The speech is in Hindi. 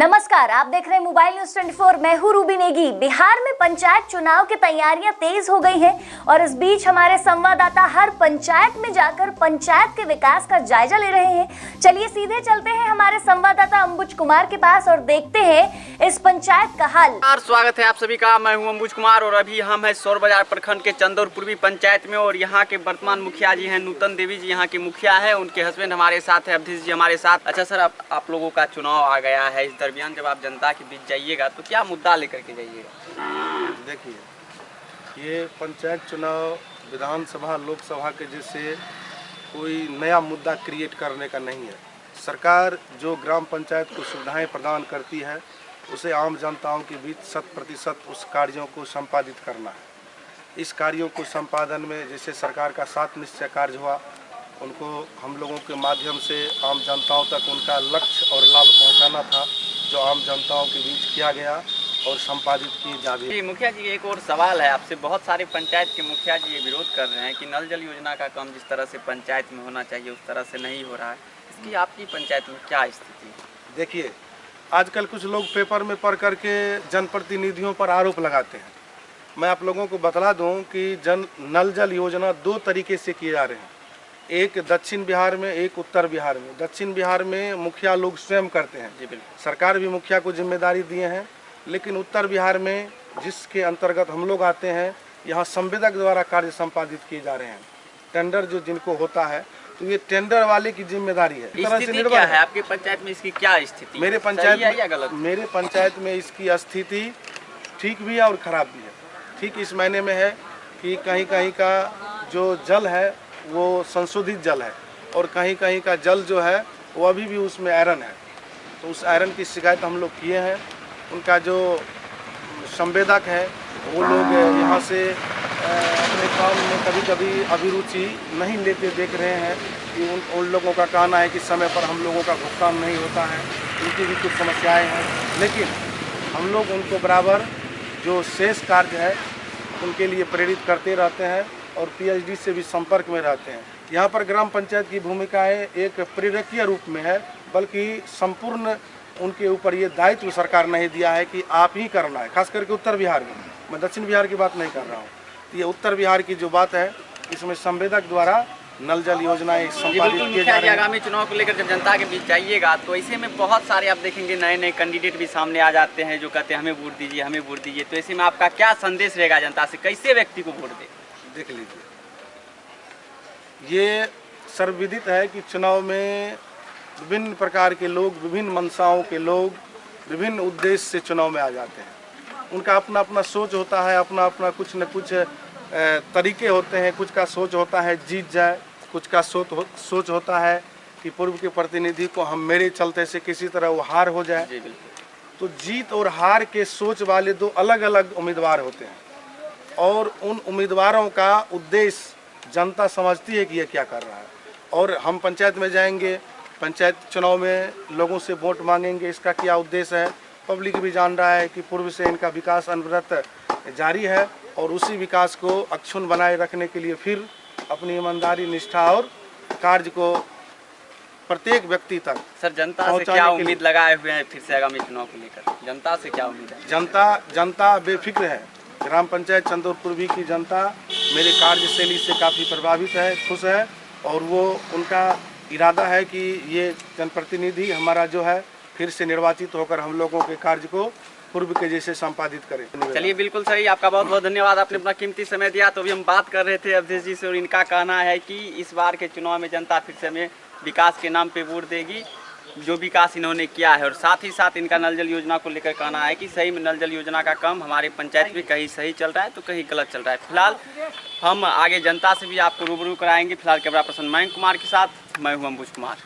नमस्कार, आप देख रहे हैं मोबाइल न्यूज 24। मैं हूं रूबी नेगी। बिहार में पंचायत चुनाव की तैयारियां तेज हो गई हैं और इस बीच हमारे संवाददाता हर पंचायत में जाकर पंचायत के विकास का जायजा ले रहे हैं। चलिए सीधे चलते हैं हमारे संवाददाता अंबुज कुमार के पास और देखते हैं इस पंचायत का हाल। स्वागत है आप सभी का। मैं हूं अंबुज कुमार और अभी हम हैं सौर बाजार प्रखंड के चंदौर पूर्वी पंचायत में और यहाँ के वर्तमान मुखिया जी हैं नूतन देवी जी, यहाँ के मुखिया है। उनके हस्बैंड हमारे साथ है, अवधेश जी हमारे साथ। अच्छा सर, आप लोगों का चुनाव आ गया है, इस दरमियान जब आप जनता के बीच जाइएगा तो क्या मुद्दा लेकर के जाइएगा? देखिए, ये पंचायत चुनाव विधानसभा लोकसभा के जैसे कोई नया मुद्दा क्रिएट करने का नहीं है। सरकार जो ग्राम पंचायत को सुविधाएं प्रदान करती है उसे आम जनताओं के बीच 100% उस कार्यों को संपादित करना है। इस कार्यों को संपादन में जैसे सरकार का 7 निश्चय कार्य हुआ, उनको हम लोगों के माध्यम से आम जनताओं तक उनका लक्ष्य और लाभ पहुंचाना था, जो आम जनताओं के बीच किया गया और संपादित की जा रही है। मुखिया जी, एक और सवाल है आपसे। बहुत सारे पंचायत के मुखिया जी ये विरोध कर रहे हैं कि नल जल योजना का काम जिस तरह से पंचायत में होना चाहिए उस तरह से नहीं हो रहा है। इसकी आपकी पंचायत में क्या स्थिति है? देखिए, आजकल कुछ लोग पेपर में पढ़ करके जनप्रतिनिधियों पर आरोप लगाते हैं। मैं आप लोगों को बतला दूं कि नल जल योजना 2 तरीके से किए जा रहे हैं। एक दक्षिण बिहार में, एक उत्तर बिहार में। दक्षिण बिहार में मुखिया लोग स्वयं करते हैं, जी बिल्कुल, सरकार भी मुखिया को जिम्मेदारी दिए हैं। लेकिन उत्तर बिहार में, जिसके अंतर्गत हम लोग आते हैं, यहाँ संवेदक द्वारा कार्य संपादित किए जा रहे हैं। टेंडर जो जिनको होता है तो ये टेंडर वाले की जिम्मेदारी है। स्थिति क्या है आपके पंचायत में? इसकी क्या स्थिति? मेरे पंचायत में इसकी स्थिति ठीक भी है और खराब भी है। ठीक इस मायने में है कि कहीं कहीं का जो जल है वो संशोधित जल है और कहीं कहीं का जल जो है वो अभी भी उसमें आयरन है। तो उस आयरन की शिकायत हम लोग किए हैं। उनका जो संवेदक है वो लोग यहाँ से अपने काम में कभी कभी अभिरुचि नहीं लेते देख रहे हैं कि उन लोगों का कहना है कि समय पर हम लोगों का भुगतान नहीं होता है, उनकी भी कुछ समस्याएं हैं। लेकिन हम लोग उनको बराबर जो शेष कार्य है उनके लिए प्रेरित करते रहते हैं और पीएचडी से भी संपर्क में रहते हैं। यहाँ पर ग्राम पंचायत की भूमिकाएं एक प्रेरकीय रूप में है, बल्कि संपूर्ण उनके ऊपर ये दायित्व सरकार नहीं दिया है कि आप ही करना है। खास करके उत्तर बिहार में, मैं दक्षिण बिहार की बात नहीं कर रहा हूँ। ये उत्तर बिहार की जो बात है, इसमें संवेदक द्वारा नल जल योजनाएं संपादित किए जा रहे हैं। आगामी चुनाव को लेकर जब जनता के बीच जाइएगा तो ऐसे में बहुत सारे आप देखेंगे नए नए कैंडिडेट भी सामने आ जाते हैं जो कहते हैं हमें वोट दीजिए, हमें वोट दीजिए। तो ऐसे में आपका क्या संदेश रहेगा जनता से, कैसे व्यक्ति को वोट दे? देख लीजिए, ये सर्वविदित है कि चुनाव में विभिन्न प्रकार के लोग, विभिन्न मंशाओं के लोग, विभिन्न उद्देश्य से चुनाव में आ जाते हैं। उनका अपना अपना सोच होता है, अपना अपना कुछ न कुछ तरीके होते हैं। कुछ का सोच होता है जीत जाए, कुछ का सोच होता है कि पूर्व के प्रतिनिधि को हम मेरे चलते से किसी तरह वो हार हो जाए। तो जीत और हार के सोच वाले 2 अलग अलग उम्मीदवार होते हैं और उन उम्मीदवारों का उद्देश्य जनता समझती है कि ये क्या कर रहा है। और हम पंचायत में जाएंगे, पंचायत चुनाव में लोगों से वोट मांगेंगे, इसका क्या उद्देश्य है। पब्लिक भी जान रहा है कि पूर्व से इनका विकास अनवरत जारी है और उसी विकास को अक्षुण्ण बनाए रखने के लिए फिर अपनी ईमानदारी, निष्ठा और कार्य को प्रत्येक व्यक्ति तक सर जनता से क्या उम्मीद लगाए हुए हैं? फिर से आगामी चुनाव को लेकर जनता से क्या उम्मीद है? जनता बेफिक्र है। ग्राम पंचायत चंदौर पूर्वी की जनता मेरे कार्यशैली से काफ़ी प्रभावित है, खुश है और वो उनका इरादा है कि ये जनप्रतिनिधि हमारा जो है फिर से निर्वाचित होकर हम लोगों के कार्य को पूर्व के जैसे संपादित करें। चलिए, बिल्कुल सही। आपका बहुत बहुत धन्यवाद, आपने अपना कीमती समय दिया। तो अभी हम बात कर रहे थे अवधेश जी से और इनका कहना है कि इस बार के चुनाव में जनता फिर से हमें विकास के नाम पे वोट देगी, जो विकास इन्होंने किया है। और साथ ही साथ इनका नल जल योजना को लेकर कहना है कि सही में नल जल योजना का काम हमारे पंचायत में कहीं सही चल रहा है तो कहीं गलत चल रहा है। फिलहाल हम आगे जनता से भी आपको रूबरू कराएंगे। फिलहाल कैमरा पर्सन मयंक कुमार के साथ मैं हूँ अंबुज कुमार।